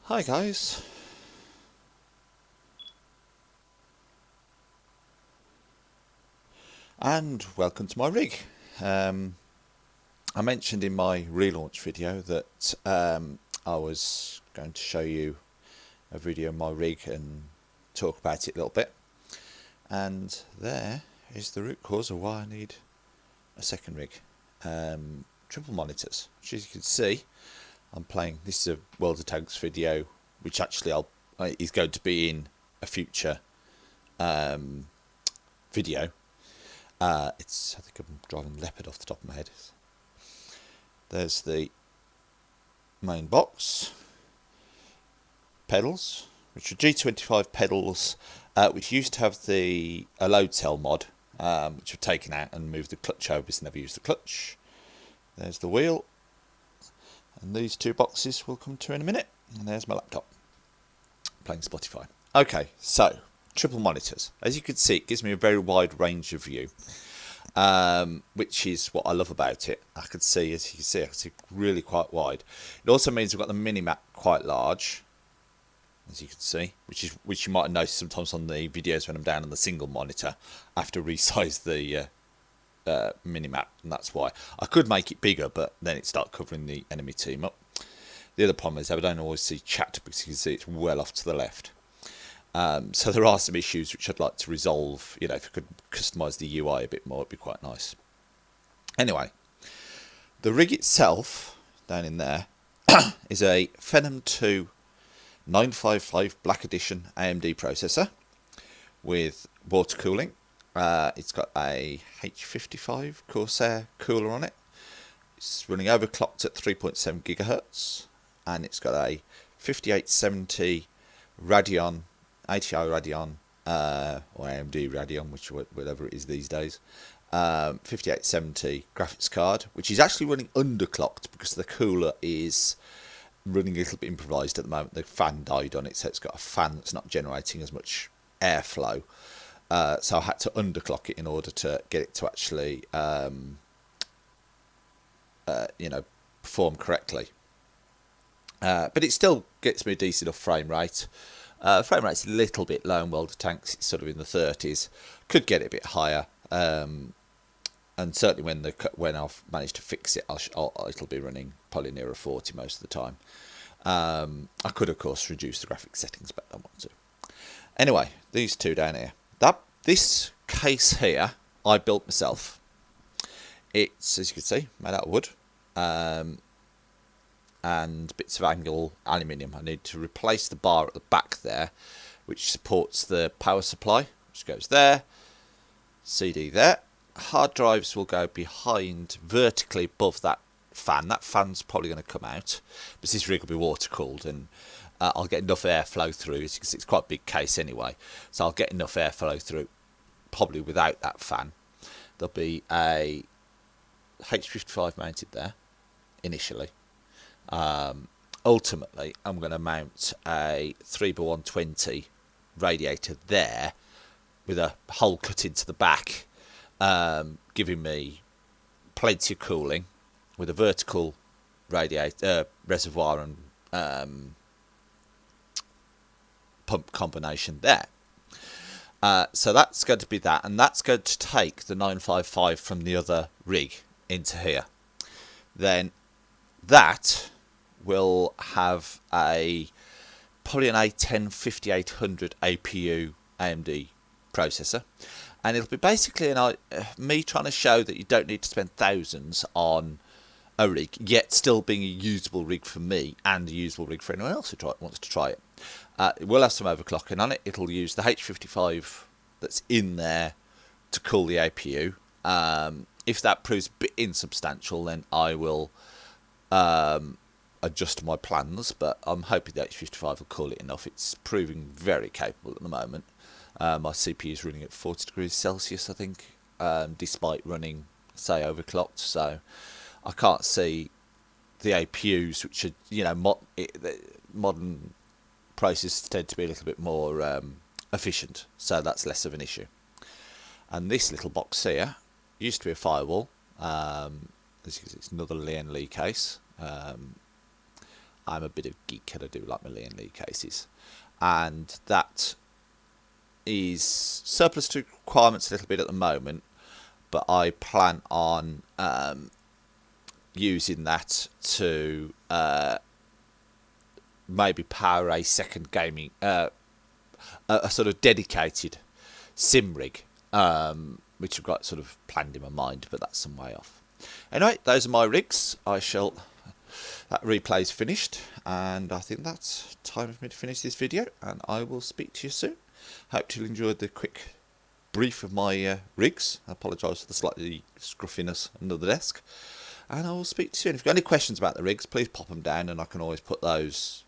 Hi guys, and welcome to my rig. I mentioned in my relaunch video that I was going to show you a video of my rig and talk about it a little bit, and there is the root cause of why I need a second rig. Triple monitors, which as you can see I'm playing. This is a World of Tanks video, which actually is going to be in a future video. I think I'm driving Leopard off the top of my head. There's the main box, pedals, which are G25 pedals, which used to have a load cell mod, which I've taken out and moved the clutch over because I never used the clutch. There's the wheel, and these two boxes we'll come to in a minute. And there's my laptop, playing Spotify. Okay, so triple monitors. As you can see, it gives me a very wide range of view, which is what I love about it. I can see, as you can see, I can see really quite wide. It also means I've got the mini-map quite large, as you can see, which you might have noticed sometimes on the videos when I'm down on the single monitor. I have to resize the mini-map, and that's why. I could make it bigger, but then it starts covering the enemy team up. The other problem is I don't always see chat, because you can see it's well off to the left. So there are some issues which I'd like to resolve. You know, if I could customise the UI a bit more, it'd be quite nice. Anyway, the rig itself, down in there, is a Phenom 2 955 Black Edition AMD processor with water cooling. It's got a H55 Corsair Cooler on it. It's running overclocked at 3.7 GHz, and it's got a 5870 Radeon, ATI Radeon, or AMD Radeon, whatever it is these days, 5870 graphics card, which is actually running underclocked because the cooler is running a little bit improvised at the moment. The fan died on it, so it's got a fan that's not generating as much airflow. So I had to underclock it in order to get it to actually, perform correctly. But it still gets me a decent enough frame rate. Frame rate's a little bit low in World of Tanks. It's sort of in the 30s. Could get it a bit higher. And certainly when I've managed to fix it, it'll be running probably nearer 40 most of the time. I could, of course, reduce the graphics settings, but I don't want to. Anyway, these two down here. This case here, I built myself. It's, as you can see, made out of wood. And bits of angle aluminium. I need to replace the bar at the back there, which supports the power supply, which goes there. CD there. Hard drives will go behind, vertically above that fan. That fan's probably going to come out, but this rig will be water cooled, and I'll get enough airflow through. It's quite a big case anyway, so I'll get enough airflow through, probably without that fan. There'll be a H55 mounted there initially. Ultimately, I'm going to mount a 3x120 radiator there with a hole cut into the back, giving me plenty of cooling with a vertical radiator reservoir and pump combination there. So that's going to be that, and that's going to take the 955 from the other rig into here. Then that will have probably an A10 5800 APU AMD processor, and it'll be basically me trying to show that you don't need to spend thousands on a rig, yet still being a usable rig for me and a usable rig for anyone else who wants to try it. It will have some overclocking on it. It'll use the H55 that's in there to cool the APU. If that proves a bit insubstantial, then I will adjust my plans, but I'm hoping the H55 will cool it enough. It's proving very capable at the moment. My CPU is running at 40 degrees Celsius, I think, despite running, say, overclocked. So I can't see the APUs, which are, modern processors tend to be a little bit more efficient, so that's less of an issue. And this little box here used to be a firewall. It's another Lian Li case. I'm a bit of a geek and I do like my Lian Li cases, and that is surplus to requirements a little bit at the moment, but I plan on using that to maybe power a second gaming, a sort of dedicated sim rig, which I've got sort of planned in my mind, but that's some way off. Anyway, those are my rigs. That replay's finished, and I think that's time for me to finish this video, and I will speak to you soon. Hope you enjoyed the quick brief of my rigs. I apologise for the slightly scruffiness under the desk, and I will speak to you soon. If you've got any questions about the rigs, please pop them down, and I can always put the answers